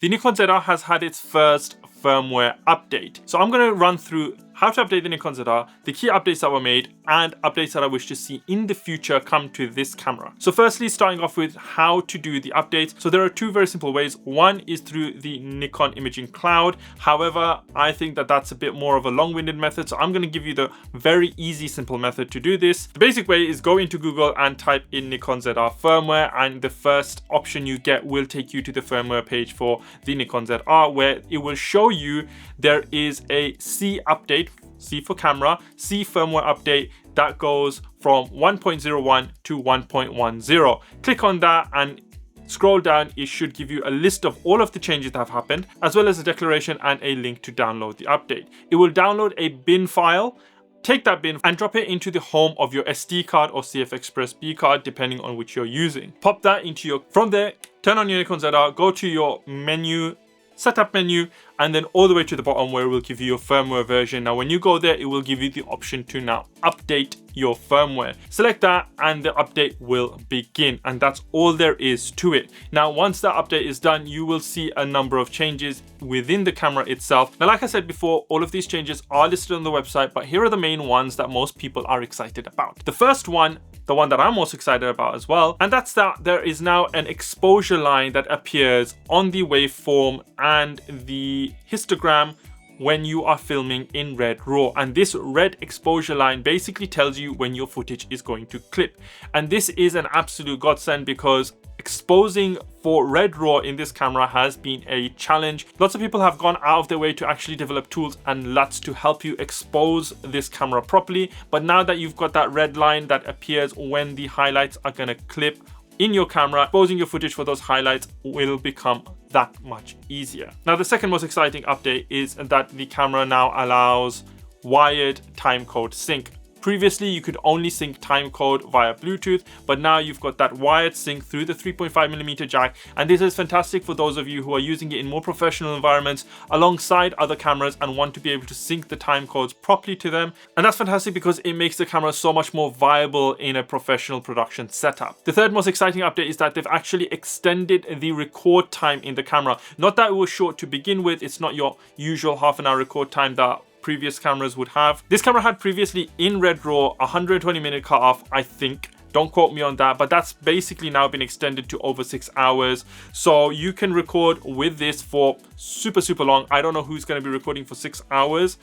The Nikon ZR has had its first firmware update. So I'm going to run through how to update the Nikon ZR, the key updates that were made, and updates that I wish to see in the future come to this camera. So firstly, starting off with how to do the updates. So there are two very simple ways. One is through the Nikon Imaging Cloud. However, I think that that's a bit more of a long-winded method. So I'm going to give you the very easy, simple method to do this. The basic way is go into Google and type in Nikon ZR firmware, and the first option you get will take you to the firmware page for the Nikon ZR, where it will show you there is a C update, C for camera, C firmware update that goes from 1.01 to 1.10. Click on that and scroll down. It should give you a list of all of the changes that have happened, as well as a declaration and a link to download the update. It will download a bin file. Take that bin and drop it into the home of your SD card or CF Express B card, depending on which you're using. Pop that into your, from there, turn on your Nikon ZR, go to your menu, setup menu, and then all the way to the bottom where it will give you your firmware version. Now when you go there, it will give you the option to now update your firmware. Select that and the update will begin, and that's all there is to it. Now once that update is done, you will see a number of changes within the camera itself. Now like I said before, all of these changes are listed on the website, but here are the main ones that most people are excited about. The first one, the one that I'm most excited about as well, and that's that there is now an exposure line that appears on the waveform and the histogram when you are filming in Red RAW. And this red exposure line basically tells you when your footage is going to clip. And this is an absolute godsend, because exposing for Red RAW in this camera has been a challenge. Lots of people have gone out of their way to actually develop tools and LUTs to help you expose this camera properly. But now that you've got that red line that appears when the highlights are going to clip in your camera, exposing your footage for those highlights will become that much easier. Now the second most exciting update is that the camera now allows wired timecode sync. Previously, you could only sync timecode via Bluetooth, but now you've got that wired sync through the 3.5mm jack. And this is fantastic for those of you who are using it in more professional environments alongside other cameras and want to be able to sync the timecodes properly to them. And that's fantastic because it makes the camera so much more viable in a professional production setup. The third most exciting update is that they've actually extended the record time in the camera. Not that it was short to begin with, it's not your usual half-an-hour record time that previous cameras would have. This camera had previously in Red RAW 120-minute cutoff, I think. Don't quote me on that, but that's basically now been extended to over 6 hours. So you can record with this for super long. I don't know who's going to be recording for 6 hours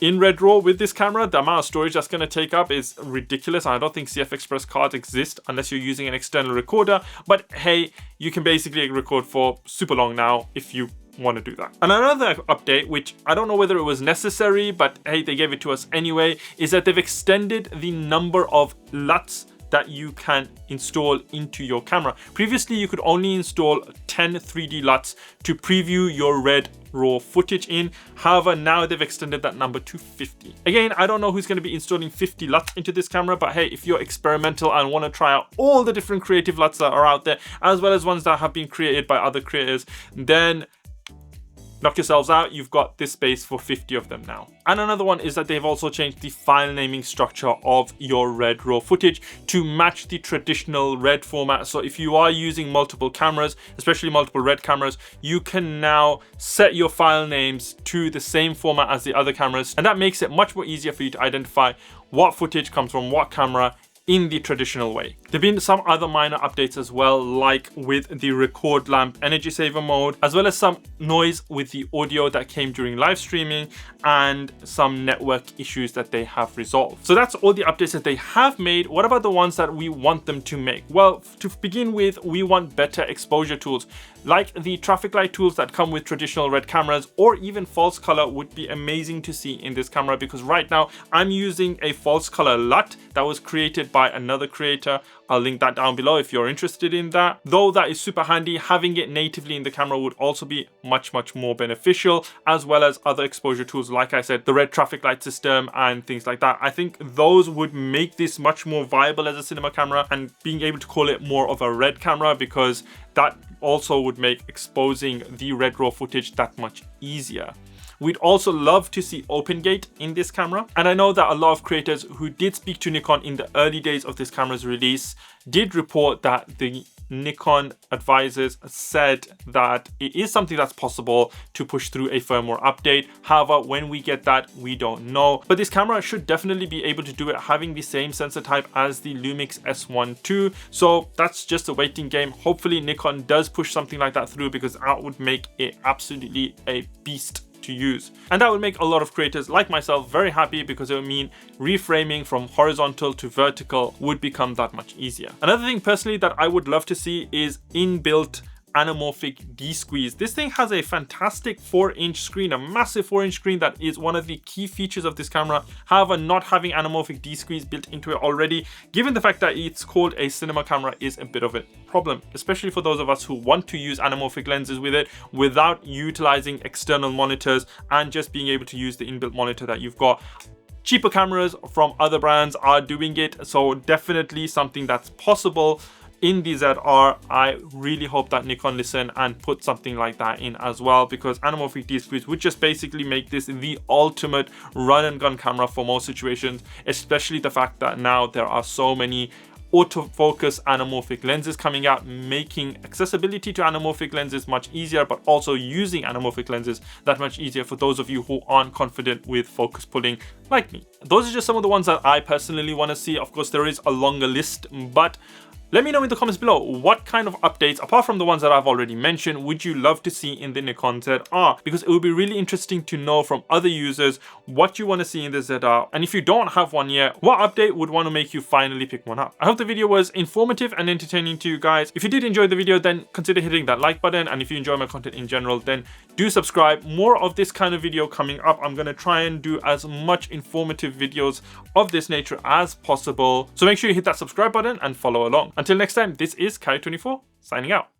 in Red RAW with this camera. The amount of storage that's going to take up is ridiculous. I don't think CF Express cards exist unless you're using an external recorder. But hey, you can basically record for super long now if you want to do that. And another update, which I don't know whether it was necessary, but hey, they gave it to us anyway, is that they've extended the number of LUTs that you can install into your camera. Previously, you could only install 10 3D LUTs to preview your Red RAW footage in. However, now they've extended that number to 50. Again, I don't know who's going to be installing 50 LUTs into this camera, but hey, if you're experimental and want to try out all the different creative LUTs that are out there, as well as ones that have been created by other creators, then knock yourselves out. You've got this space for 50 of them now. And another one is that they've also changed the file naming structure of your Red RAW footage to match the traditional Red format. So if you are using multiple cameras, especially multiple Red cameras, you can now set your file names to the same format as the other cameras. And that makes it much more easier for you to identify what footage comes from what camera in the traditional way. There have been some other minor updates as well, like with the record lamp energy saver mode, as well as some noise with the audio that came during live streaming and some network issues that they have resolved. So that's all the updates that they have made. What about the ones that we want them to make? Well, to begin with, we want better exposure tools, like the traffic light tools that come with traditional Red cameras, or even false color would be amazing to see in this camera, because right now I'm using a false color LUT that was created by another creator. I'll link that down below if you're interested in that. Though that is super handy, having it natively in the camera would also be much more beneficial, as well as other exposure tools, like I said, the red traffic light system and things like that. I think those would make this much more viable as a cinema camera, and being able to call it more of a Red camera, because that also would make exposing the Red RAW footage that much easier. We'd also love to see OpenGate in this camera. And I know that a lot of creators who did speak to Nikon in the early days of this camera's release did report that the Nikon advisors said that it is something that's possible to push through a firmware update. However, when we get that, we don't know. But this camera should definitely be able to do it, having the same sensor type as the Lumix S1 II. So that's just a waiting game. Hopefully Nikon does push something like that through, because that would make it absolutely a beast to use, and that would make a lot of creators like myself very happy, because it would mean reframing from horizontal to vertical would become that much easier. Another thing personally that I would love to see is inbuilt anamorphic de-squeeze. This thing has a fantastic 4-inch screen, a massive 4-inch screen that is one of the key features of this camera. However, not having anamorphic de-squeeze built into it already, given the fact that it's called a cinema camera, is a bit of a problem, especially for those of us who want to use anamorphic lenses with it without utilizing external monitors and just being able to use the inbuilt monitor that you've got. Cheaper cameras from other brands are doing it, so definitely something that's possible in the ZR. I really hope that Nikon listen and put something like that in as well, because anamorphic de-squeeze would just basically make this the ultimate run and gun camera for most situations, especially the fact that now there are so many autofocus anamorphic lenses coming out, making accessibility to anamorphic lenses much easier, but also using anamorphic lenses that much easier for those of you who aren't confident with focus pulling like me. Those are just some of the ones that I personally want to see. Of course, there is a longer list, but let me know in the comments below what kind of updates, apart from the ones that I've already mentioned, would you love to see in the Nikon ZR, because it would be really interesting to know from other users what you want to see in the ZR, and if you don't have one yet, what update would want to make you finally pick one up. I hope the video was informative and entertaining to you guys. If you did enjoy the video, then consider hitting that like button, and if you enjoy my content in general, then do subscribe. More of this kind of video coming up. I'm going to try and do as much informative videos of this nature as possible, so make sure you hit that subscribe button and follow along. Until next time, this is Kai24 signing out.